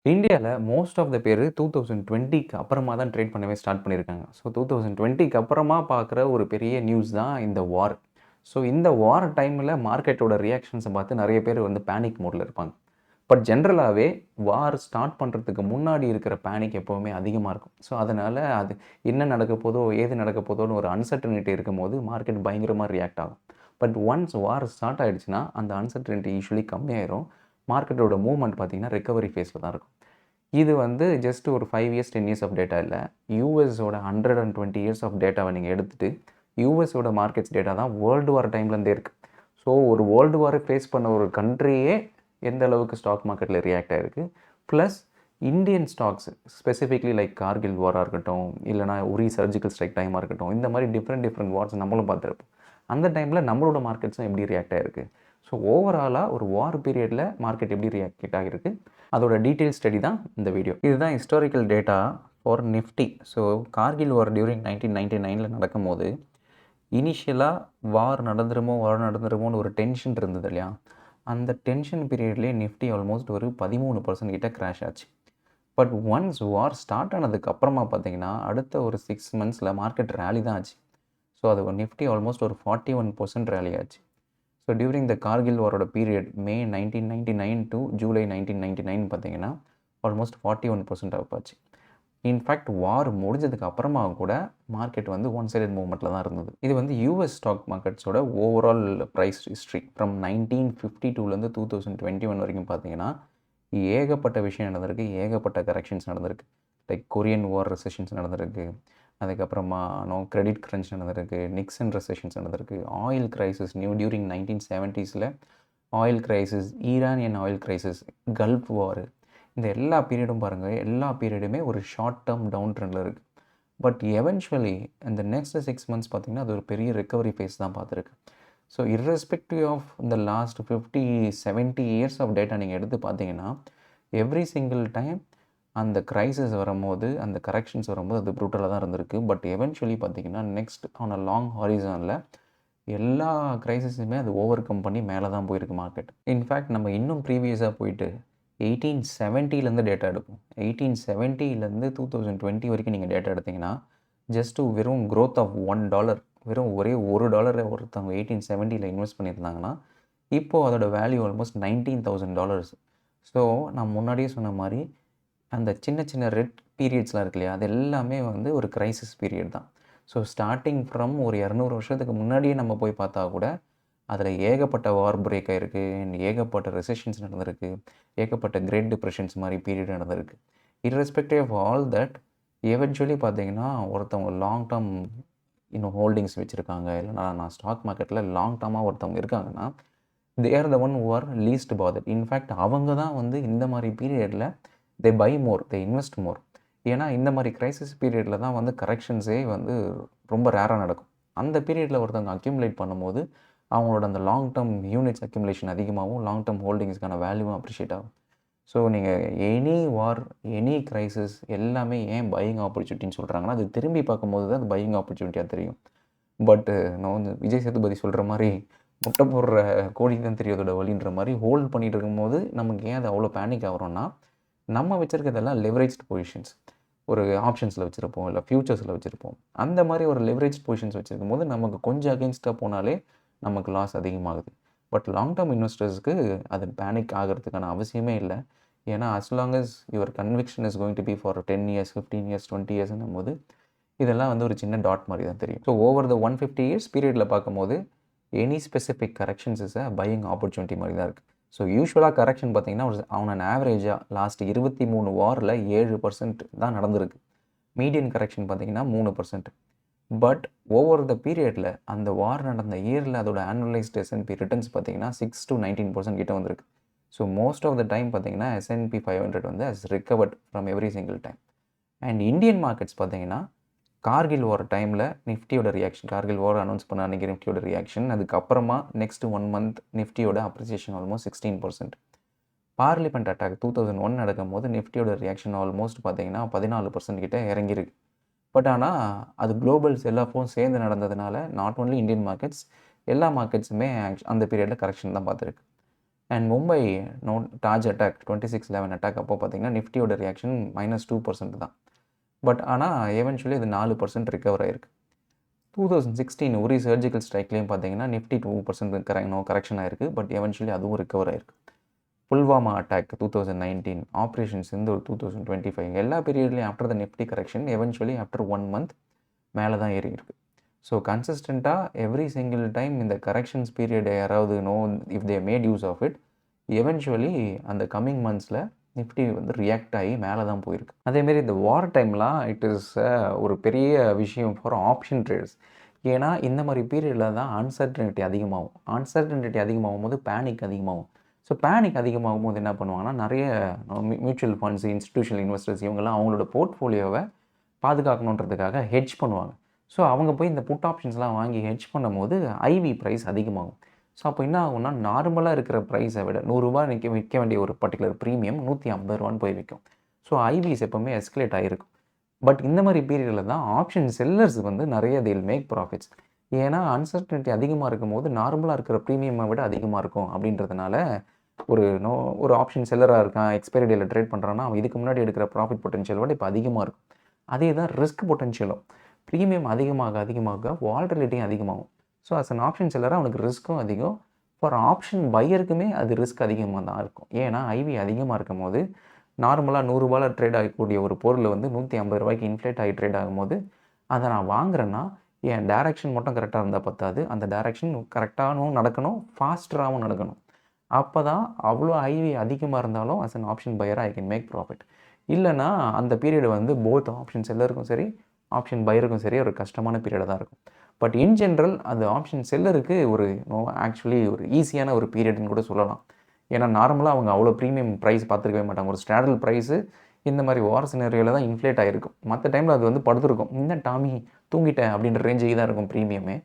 இந்தியால most of த பேரு 2020க்கு அப்புறமா தான் ட்ரேட் பண்ணவே ஸ்டார்ட் பண்ணியிருக்காங்க. ஸோ 2020க்கு அப்புறமா பார்க்குற ஒரு பெரிய நியூஸ் தான் இந்த வார். ஸோ இந்த வார் டைமில மார்க்கெட்டோட ரியாக்ஷன்ஸ பார்த்து நெறைய பேர் வந்து பேனிக் மோட்ல இருப்பாங்க. பட் ஜென்ரலாவே வார் ஸ்டார்ட் பண்றதுக்கு முன்னாடி இருக்கிற பேனிக் எப்பவுமே அதிகமா இருக்கும். ஸோ அதனால அது என்ன நடக்க போதோ, ஏது நடக்க போதோன்னு ஒரு அன்சர்டனிட்டி இருக்கும்போது மார்க்கெட் பயங்கரமா ரியாக்ட் ஆகும். பட் ஒன்ஸ் வார் ஸ்டார்ட் ஆயிடுச்சுன்னா, அந்த அன்சர்டனிட்டி யூசுவலி கம்மியாயிரும். மார்க்கெட்டோட மூவ்மெண்ட் பார்த்தீங்கன்னா, ரிகவரி ஃபேஸ்ல தான் இருக்கும். இது வந்து ஜஸ்ட் ஒரு 5 இயர்ஸ், 10 இயர்ஸ் ஆஃப் டேட்டா இல்ல. யுஎஸோட 120 இயர்ஸ் ஆஃப் டேட்டாவ நீங்க எடுத்துட்டு, யுஎஸோட மார்க்கெட்ஸ் டேட்டா தான் வேர்ல்டு வார் டைம்லேருந்தே இருக்கு. ஸோ ஒரு வேர்ல்டு வார ஃபேஸ் பண்ண ஒரு கண்ட்ரியே எந்த அளவுக்கு ஸ்டாக் மார்க்கெட்டில ரியாக்ட் ஆயிருக்கு. Plus Indian stocks specifically like Kargil வாரா இருக்கட்டும், இல்லைனா உரி சர்ஜிக்கல் ஸ்ட்ரைக் டைமா இருக்கட்டும், இந்த மாதிரி டிஃப்ரெண்ட் வார்ஸ் நம்மளும் பார்த்துருப்போம். அந்த டைமில் நம்மளோட மார்க்கெட்ஸும் எப்படி ரியாக்ட் ஆயிருக்கு. ஸோ ஓவராலாக ஒரு வார் பீரியடில் மார்க்கெட் எப்படி ரியாக்ட் ஆகிருக்கு, அதோட டீட்டெயில் ஸ்டடி தான் இந்த வீடியோ. இதுதான் historical data for Nifty. So Kargil war during 1999ல் நடக்கும்போது இனிஷியலாக வார் நடந்துருமோன்னு ஒரு டென்ஷன் இருந்தது இல்லையா, அந்த டென்ஷன் பீரியட்லேயே நிஃப்டி ஆல்மோஸ்ட் ஒரு 13% கிட்ட கிராஷ் ஆச்சு. பட் ஒன்ஸ் வார் ஸ்டார்ட் ஆனதுக்கு அப்புறமா பார்த்தீங்கன்னா, அடுத்த ஒரு 6 மந்த்ஸில் மார்க்கெட் ரேலி தான் ஆச்சு. ஸோ அது நிஃப்டி ஆல்மோஸ்ட் ஒரு 41% ரேலி ஆச்சு. ஸோ டியூரிங் த கார்கில் வாரோட பீரியட் மே 1999 டு ஜூலை 1999 பார்த்தீங்கன்னா ஆல்மோஸ்ட் 41% அப் ஆச்சு. இன்ஃபேக்ட் வார் முடிஞ்சதுக்கு அப்புறமா கூட மார்க்கெட் வந்து ஒன் சைடட் மூவ்மெண்ட்டில் தான் இருந்தது. இது வந்து யூஎஸ் ஸ்டாக் மார்க்கெட்ஸோட ஓவரால் ப்ரைஸ் ஹிஸ்ட்ரி ஃப்ரம் 1952லேருந்து 2021 வரைக்கும் பார்த்தீங்கன்னா, ஏகப்பட்ட விஷயம் நடந்திருக்கு, ஏகப்பட்ட கரெக்ஷன்ஸ் நடந்திருக்கு. லைக் கொரியன் வார் ரெசெஷன்ஸ் நடந்திருக்கு, அதுக்கப்புறமா கிரெடிட் கிரன்ச் நடந்திருக்கு, நிக்சன் ரெசெஷன்ஸ் நடந்திருக்கு, ஆயில் கிரைசிஸ் டியூரிங் 1970ஸில் oil crisis, Iranian oil crisis, Gulf war, இந்த எல்லா பீரியடும் பாருங்கள், எல்லா பீரியடுமே ஒரு ஷார்ட் டேர்ம் டவுன் ட்ரெண்டில் இருக்குது. பட் எவென்ச்சுவலி இந்த நெக்ஸ்ட் 6 மந்த்ஸ் பார்த்திங்கன்னா அது ஒரு பெரிய ரெக்கவரி ஃபேஸ் தான் பார்த்துருக்கு. ஸோ இர்ரெஸ்பெக்டிவ் ஆஃப் இந்த லாஸ்ட் 50-70 இயர்ஸ் ஆஃப் டேட்டா நீங்கள் எடுத்து பார்த்தீங்கன்னா, எவ்ரி சிங்கிள் டைம் அந்த கிரைசிஸ் வரும்போது, அந்த கரெக்ஷன்ஸ் வரும்போது அது ப்ரூட்டலாக தான் இருந்திருக்கு. பட் எவென்ச்சுவலி பார்த்தீங்கன்னா நெக்ஸ்ட் ஆன் அ லாங் ஹாரிசானில் எல்லா கிரைசிஸுமே அது ஓவர் கம் பண்ணி மேலே தான் போயிருக்கு மார்க்கெட். இன்ஃபேக்ட் நம்ம இன்னும் ப்ரீவியஸாக போயிட்டு 1870லேருந்து டேட்டா எடுப்போம். 1870லேருந்து 2020 வரைக்கும் நீங்கள் டேட்டா எடுத்திங்கன்னா, ஜஸ்ட்டு வெறும் க்ரோத் ஆஃப் $1, வெறும் ஒரே $1 ஒருத்தவங்க 1870ல் இன்வெஸ்ட் பண்ணியிருந்தாங்கன்னா, இப்போது அதோட வேல்யூ ஆல்மோஸ்ட் $19,000. ஸோ நான் முன்னாடியே சொன்ன மாதிரி அந்த சின்ன சின்ன ரெட் பீரியட்ஸ்லாம் இருக்கு இல்லையா, அது எல்லாமே வந்து ஒரு கிரைசிஸ் பீரியட் தான். ஸோ ஸ்டார்டிங் ஃப்ரம் ஒரு 200 வருஷத்துக்கு முன்னாடியே நம்ம போய் பார்த்தா கூட அதில் ஏகப்பட்ட வார் பிரேக் ஆகிருக்கு, ஏகப்பட்ட ரெசெஷன்ஸ் நடந்திருக்கு, ஏகப்பட்ட கிரேட் டிப்ரெஷன்ஸ் மாதிரி பீரியட் நடந்திருக்கு. Irrespective of all that eventually பார்த்தீங்கன்னா ஒருத்தவங்க லாங் டேர்ம் இன்னும் ஹோல்டிங்ஸ் வச்சுருக்காங்க, இல்லைனா நான் ஸ்டாக் மார்க்கெட்டில் லாங் டேர்மாக ஒருத்தவங்க இருக்காங்கன்னா, they are the one who are least bothered. In fact அவங்க தான் வந்து இந்த மாதிரி பீரியடில் தே பை மோர், தே இன்வெஸ்ட் மோர். ஏன்னா இந்த மாதிரி கிரைசிஸ் பீரியடில் தான் வந்து கரெக்ஷன்ஸே வந்து ரொம்ப ரேராக நடக்கும். அந்த பீரியடில் ஒருத்தவங்க அக்யூமுலேட் பண்ணும்போது அவங்களோட அந்த லாங் டேர்ம் யூனிட்ஸ் அக்யூமுலேஷன் அதிகமாகவும், லாங் டேர்ம் ஹோல்டிங்ஸ்க்கான வேல்யூவும் அப்ரிஷியேட் ஆகும். ஸோ நீங்கள் எனி வார், எனி கிரைசிஸ் எல்லாமே ஏன் பையிங் ஆப்பர்ச்சுனிட்டின்னு சொல்கிறாங்கன்னா, அது திரும்பி பார்க்கும்போது தான் அது பையிங் ஆப்பர்ச்சுனிட்டியாக தெரியும். பட்டு நான் வந்து விஜய் சேதுபதி சொல்கிற மாதிரி முட்டை போடுற கோழிக்கு தான் தெரியும் அதோட வலின்ற மாதிரி ஹோல்ட் பண்ணிகிட்டு இருக்கும்போது நமக்கு ஏன் அது அவ்வளோ பேனிக் ஆகிறோம்னா, நம்ம வச்சுருக்கிறதெல்லாம் லெவரேஜ்ட் பொசிஷன்ஸ். ஒரு ஆப்ஷன்ஸில் வச்சுருப்போம், இல்லை ஃபியூச்சர்ஸில் வச்சுருப்போம். அந்த மாதிரி ஒரு லெவரேஜ் பொசிஷன்ஸ் வச்சுருக்கும் போது நமக்கு கொஞ்சம் அகெயின்ஸ்டாக போனாலே நமக்கு லாஸ் அதிகமாகுது. பட் லாங் டேர்ம் இன்வெஸ்டர்ஸ்க்கு அது பேனிக் ஆகிறதுக்கான அவசியமே இல்லை. ஏன்னா as long as your conviction is going to be for 10 years, 15 years, 20 இயர்ஸ்னும் போது இதெல்லாம் வந்து ஒரு சின்ன டாட் மாதிரி தான் தெரியும். ஸோ ஓவர் த 150 இயர்ஸ் பீரியடில் பார்க்கும்போது any specific corrections is a buying opportunity மாதிரி தான் இருக்குது. ஸோ யூஸ்வலாக கரெக்ஷன் பார்த்தீங்கன்னா அவன் ஆவரேஜாக லாஸ்ட் 23 வாரில் 7% தான் நடந்திருக்கு. மீடியன் கரெக்ஷன் பார்த்தீங்கன்னா 3%. பட் ஓவர் த பீரியடில் அந்த வார் நடந்த இயரில் அதோட ஆனுவலைஸ்ட் S&P ரிட்டர்ன்ஸ் பார்த்தீங்கன்னா 6-19% கிட்ட வந்திருக்கு. So most of the time பார்த்தீங்கன்னா S&P 500 வந்து has recovered from every single time. And Indian markets பார்த்தீங்கன்னா கார்கில் வார் டைமில் நிஃப்டியோட ரியாக்ஷன், கார்கில் வார் அனௌன்ஸ் பண்ண அன்றைக்கி நிஃப்டியோட ரியாக்ஷன், அதுக்கப்புறமா நெக்ஸ்ட் 1 மந்த் நிஃப்டியோட அப்ரிசியேஷன் ஆல்மோஸ்ட் 16%. பார்லிமெண்ட் அட்டாக் 2001 நடக்கும்போது நிஃப்டியோட ரியாக்ஷன் ஆல்மோஸ்ட் பார்த்தீங்கன்னா 14% கிட்ட இறங்கியிருக்கு. பட் ஆனால் அது குளோபல்ஸ் எல்லாப்பவும் சேர்ந்து நடந்ததுனால நாட் ஓன்லி இந்தியன் மார்க்கெட்ஸ், எல்லா மார்க்கெட்ஸுமே அந்த பீரியடில் கரெக்ஷன் தான் பார்த்துருக்கு. And Mumbai Taj attack 26/11 attack அப்போ பார்த்தீங்கன்னா நிஃப்டியோட ரியாக்ஷன் -2% தான். பட் ஆனால் எவென்ச்சுவலி அது 4% ரிகவர் ஆயிருக்கு. 2016 உரி சர்ஜிக்கல் ஸ்ட்ரைக்லேயும் பார்த்தீங்கன்னா நிஃப்டி 2% கரெக்ஷன் ஆயிருக்கு. பட் எவென்ச்சுவலி அதுவும் ரிகவர் ஆயிருக்கு. புல்வாமா அட்டாக் 2019, ஆப்ரேஷன் சிந்தூர் 2025 எல்லா பீரியட்லேயும் after the Nifty correction eventually after 1 month மேலே தான் ஏறி இருக்கு. ஸோ கன்சிஸ்டண்ட்டாக எவ்ரி சிங்கிள் டைம் இந்த கரெக்ஷன்ஸ் பீரியட் யாராவது if they made use of it, eventually அந்த கம்மிங் மந்த்ஸில் நிஃப்டி வந்து ரியாக்ட் ஆகி மேலே தான் போயிருக்கு. அதேமாரி இந்த வார் டைம்லாம் இட் இஸ் ஒரு பெரிய விஷயம் ஃபார் ஆப்ஷன் ட்ரேடர்ஸ். ஏன்னா இந்த மாதிரி பீரியடில் தான் அன்சர்டனிட்டி அதிகமாகும். அன்சர்டனிட்டி அதிகமாகும் போது பேனிக் அதிகமாகும். ஸோ பேனிக் அதிகமாகும் போது என்ன பண்ணுவாங்கன்னா, நிறைய மியூச்சுவல் ஃபண்ட்ஸ், இன்ஸ்டிடியூஷனல் இன்வெஸ்டர்ஸ் இவங்கெல்லாம் அவங்களோட போர்ட்ஃபோலியோவை பாதுகாக்கணுன்றதுக்காக ஹெட்ஜ் பண்ணுவாங்க. ஸோ அவங்க போய் இந்த புட் ஆப்ஷன்ஸ்லாம் வாங்கி ஹெட்ஜ் பண்ணும்போது ஐவி ப்ரைஸ் அதிகமாகும். ஸோ அப்போ என்ன ஆகும்னா, நார்மலாக இருக்கிற ப்ரைஸை விட ₹100 விற்க வேண்டிய ஒரு பர்டிகுலர் ப்ரீமியம் ₹150 போய் விற்கும். ஸோ ஐவிஸ் எப்போவுமே எஸ்கலேட் ஆகிருக்கும். பட் இந்த மாதிரி பீரியடில் தான் ஆப்ஷன் செல்லர்ஸ் வந்து நிறைய தேல் மேக் ப்ராஃபிட்ஸ். ஏன்னா அன்சர்டனிட்டி அதிகமாக இருக்கும் போது நார்மலாக இருக்கிற ப்ரீமியமை விட அதிகமாக இருக்கும் அப்படின்றதுனால ஒரு ஆப்ஷன் செல்லராக இருக்கான், எக்ஸ்பைரி டேயில் ட்ரேட் பண்ணுறான்னா அவன் இதுக்கு முன்னாடி எடுக்கிற ப்ராஃபிட் பொட்டன்ஷியல் விட இப்போ அதிகமாக இருக்கும். அதே தான் ரிஸ்க் பொட்டன்ஷியலும். ப்ரீமியம் அதிகமாக வால்டிலிட்டியும் அதிகமாகும். ஸோ அஸ் அன் ஆப்ஷன் செல்லராக அவனுக்கு ரிஸ்க்கும் அதிகம். ஃபார் ஆப்ஷன் பையருக்குமே அது ரிஸ்க் அதிகமாக தான் இருக்கும். ஏன்னா ஐவி அதிகமாக இருக்கும் போது நார்மலாக ₹100 ட்ரேட் ஆகக்கூடிய ஒரு பொருள் வந்து ₹150 இன்ஃப்ளேட் ஆகி ட்ரேட் ஆகும்போது அதை நான் வாங்குறேன்னா என் டைரக்ஷன் மட்டும் கரெக்டாக இருந்தால் பத்தாது, அந்த டைரக்ஷன் கரெக்டாகவும் நடக்கணும், ஃபாஸ்டராகவும் நடக்கணும். அப்போ தான் அவ்வளோ ஐவி அதிகமாக இருந்தாலும் அஸ் அன் ஆப்ஷன் பையராக ஐ கேன் மேக் ப்ராஃபிட். இல்லைனா அந்த பீரியட் வந்து போத் ஆப்ஷன் செல்லருக்கும் சரி, ஆப்ஷன் பையருக்கும் சரி ஒரு கஷ்டமான பீரியடாக தான் இருக்கும். பட் இன் ஜென்ரல் அது ஆப்ஷன் செல்லருக்கு ஆக்சுவலி ஒரு ஈஸியான ஒரு பீரியட்னு கூட சொல்லலாம். ஏன்னா நார்மலாக அவங்க அவ்வளோ ப்ரீமியம் ப்ரைஸ் பார்த்துருக்கவே மாட்டாங்க. ஒரு ஸ்டாண்டர்ட் ப்ரைஸு இந்த மாதிரி வார் சினரியோவில் தான் இன்ஃப்ளேட் ஆகிருக்கும். மற்ற டைமில் அது வந்து படுத்துருக்கும். இந்த டாமி தூங்கிட்டேன் அப்படின்ற ரேஞ்சுக்கு தான் இருக்கும் ப்ரீமியமே.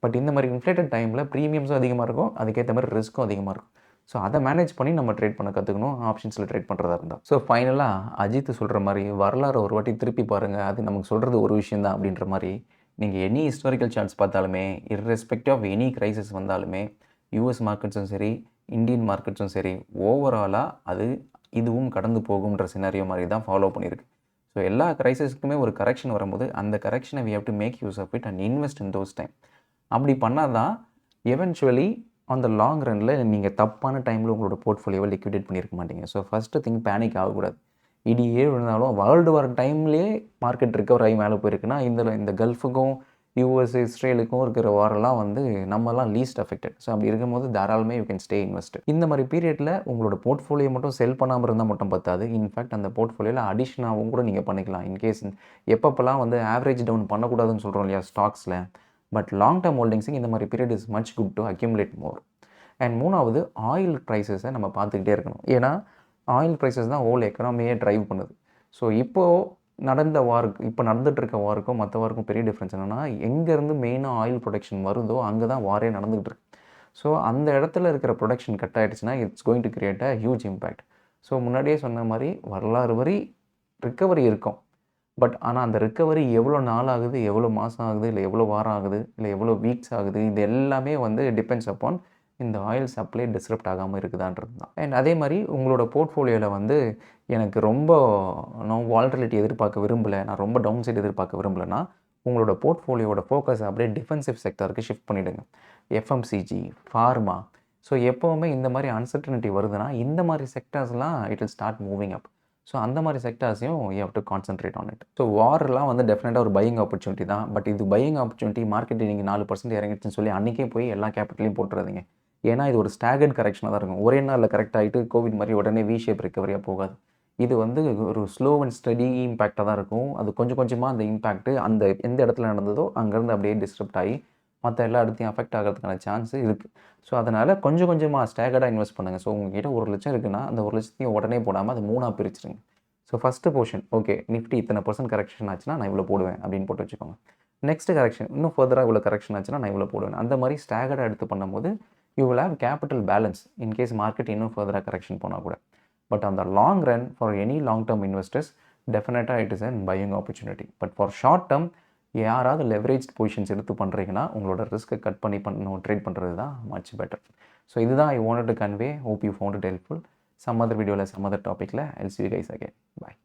பட் இந்த மாதிரி இன்ஃப்ளேட்டட் டைமில் ப்ரீமியம்ஸும் அதிகமாக இருக்கும், அதுக்கேற்ற மாதிரி ரிஸ்க்கும் அதிகமாக இருக்கும். ஸோ அதை மேனேஜ் பண்ணி நம்ம ட்ரேட் பண்ண கற்றுக்கணும், ஆப்ஷன்ஸில் ட்ரேட் பண்ணுறதா இருந்தால். ஸோ ஃபைனலாக அஜித் சொல்கிற மாதிரி வரலாறு ஒரு வாட்டி திருப்பி பாருங்கள், அது நமக்கு சொல்கிறது ஒரு விஷயம் தான் அப்படின்ற மாதிரி நீங்கள் எனி ஹிஸ்டாரிக்கல் சார்ட்ஸ் பார்த்தாலுமே, இர்ரெஸ்பெக்டிவ் ஆஃப் எனி கிரைசிஸ் வந்தாலுமே, யூஎஸ் மார்க்கெட்ஸும் சரி, இந்தியன் மார்க்கெட்ஸும் சரி, ஓவராலாக அது இதுவும் கடந்து போகும்ன்ற சினாரியோ மாதிரி தான் ஃபாலோ பண்ணியிருக்கு. ஸோ எல்லா கிரைசிஸ்க்குமே ஒரு கரெக்ஷன் வரும்போது அந்த கரெக்ஷனை we have to make use of it and invest in those time. அப்படி பண்ணால் தான் எவென்ச்சுவலி ஆன் த லாங் ரனில் நீங்கள் தப்பான டைமில் உங்களோட போர்ட்ஃபோலியோவை லிக்விடேட் பண்ணியிருக்க மாட்டீங்க. ஸோ ஃபஸ்ட்டு திங் பேனிக் ஆகக்கூடாது. இடியே விழுந்தாலும் வேர்ல்டு வார் டைம்லேயே மார்க்கெட் ரிகவர் ஆகி மேலே போயிருக்குன்னா இந்த கல்ஃபுக்கும் யூஎஸ் இஸ்ரேலுக்கும் இருக்கிற வாரெல்லாம் வந்து நம்மலாம் லீஸ்ட் அஃபெக்டட். ஸோ அப்படி இருக்கும்போது தாராளமே யூ கேன் ஸ்டே இன்வெஸ்டட். இந்த மாதிரி பீரியடில் உங்களோட போர்ட்ஃபோலியோ மட்டும் செல் பண்ணாமல் இருந்தால் மட்டும் பத்தாது. இன்ஃபேக்ட் அந்த போர்ட்ஃபோலியோவில் அடிஷனாகவும் கூட நீங்கள் பண்ணிக்கலாம். இன்கேஸ் எப்பப்போலாம் வந்து ஆவரேஜ் டவுன் பண்ணக்கூடாதுன்னு சொல்கிறோம் இல்லையா ஸ்டாக்ஸில். பட் லாங் டேர்ம் ஹோல்டிங்ஸுக்கு இந்த மாதிரி period is much good to accumulate more. And மூணாவது ஆயில் ப்ரைஸஸை நம்ம பார்த்துக்கிட்டே இருக்கணும். ஏன்னா ஆயில் ப்ரைஸஸ் தான் ஹோல் எக்கனாமியே ட்ரைவ் பண்ணுது. ஸோ இப்போ நடந்துட்டு இருக்க வாருக்கும் மற்ற வாருக்கும் பெரிய டிஃப்ரென்ஸ் என்னென்னா, எங்கேருந்து மெயினாக ஆயில் ப்ரொடக்ஷன் வருதோ அங்கே தான் வாரே நடந்துகிட்டு இருக்கு. ஸோ அந்த இடத்துல இருக்கிற ப்ரொடக்ஷன் கட் ஆகிடுச்சுன்னா it's going to create a huge impact. So முன்னாடியே சொன்ன மாதிரி வரலாறு வரி ரிக்கவரி இருக்கும். பட் ஆனால் அந்த ரிக்கவரி எவ்வளோ நாள் ஆகுது, எவ்வளோ மாதம் ஆகுது, இல்லை எவ்வளோ வாரம் ஆகுது, இல்லை எவ்வளோ வீக்ஸ் ஆகுது, இது எல்லாமே வந்து டிபெண்ட்ஸ் அப்பான் இந்த ஆயில் சப்ளை டிஸ்ரப்ட் ஆகாமல் இருக்குதான்றது தான். அண்ட் அதே மாதிரி உங்களோட போர்ட்ஃபோலியோவில் வந்து எனக்கு ரொம்ப வால்டிலிட்டி எதிர்பார்க்க விரும்பலை, நான் ரொம்ப டவுன் சைடு எதிர்பார்க்க விரும்பலைன்னா உங்களோட போர்ட்ஃபோலியோட ஃபோக்கஸ் அப்படியே டிஃபென்சிவ் செக்டருக்கு ஷிஃப்ட் பண்ணிவிடுங்க. FMCG, pharma. ஸோ எப்போவுமே இந்த மாதிரி அன்சர்டனிட்டி வருதுன்னா இந்த மாதிரி செக்டர்ஸ்லாம் it will start moving up. So அந்த மாதிரி செக்டர்ஸையும் you have to concentrate on it. So வார்லாம் வந்து டெஃபினட்டாக ஒரு பையிங் ஆப்பர்ச்சுனிட்டி தான். பட் இது பையிங் ஆப்பர்ச்சுனிட்டி மார்க்கெட்டில் நீங்கள் 4% இறங்கிடுச்சுன்னு சொல்லி அன்றைக்கே போய் எல்லா கேபிட்டலையும் போட்டுறாதீங்க. ஏன்னா இது ஒரு ஸ்டாகர்ட் கரெக்ஷனாக தான் இருக்கும். ஒரே நாளில் கரெக்ட் ஆகிட்டு கோவிட் மாதிரி உடனே வி ஷேப் ரிக்கவரியாக போகாது. இது வந்து ஒரு ஸ்லோ அண்ட் ஸ்டடி இம்பேக்டாக தான் இருக்கும். அது கொஞ்சம் கொஞ்சமாக அந்த இம்பேக்ட்டு அந்த எந்த இடத்துல நடந்ததோ அங்கேருந்து அப்படியே டிஸ்டர்ப்ட் ஆகி மற்ற எல்லா இடத்தையும் அஃபெக்ட் ஆகிறதுக்கான சான்ஸ் இருக்குது. ஸோ அதனால் கொஞ்சம் கொஞ்சமாக ஸ்டாகர்டாக இன்வெஸ்ட் பண்ணுங்கள். ஸோ உங்கள்கிட்ட 1,00,000 இருக்குன்னா அந்த 1,00,000 உடனே போடாமல் அது 3ஆக பிரிச்சுருங்க. So first portion okay, Nifty இத்தனை % கரெக்ஷன் ஆச்சுன்னா நான் இவ்வளோ போடுவேன் அப்படின்னு போட்டு வச்சுக்கோங்க. நெக்ஸ்ட்டு கரெக்ஷன் இன்னும் ஃபர்தராக இவ்வளோ கரெக்ஷன் ஆச்சுன்னா நான் இவ்வளோ போடுவேன். அந்த மாதிரி ஸ்டாகர்டாக எடுத்து பண்ணும்போது you will have capital balance in case market இன்னும் ஃபர்தராக கரெக்ஷன் போனால் கூட. பட் அந்த long run for any long term investors டெஃபினட்டாக it is an buying opportunity. But for short term யாராவது லெவரேஜ் பொசிஷன்ஸ் எடுத்து பண்ணுறீங்கன்னா உங்களோட ரிஸ்க்கை கட் பண்ணி ட்ரேட் பண்ணுறது தான் மச் பெட்டர். ஸோ இதுதான் I wanted to convey. Hope you found it helpful. Some other வீடியோவில் சம் அதர் டாப்பிக்கில் I will see you guys again. Bye.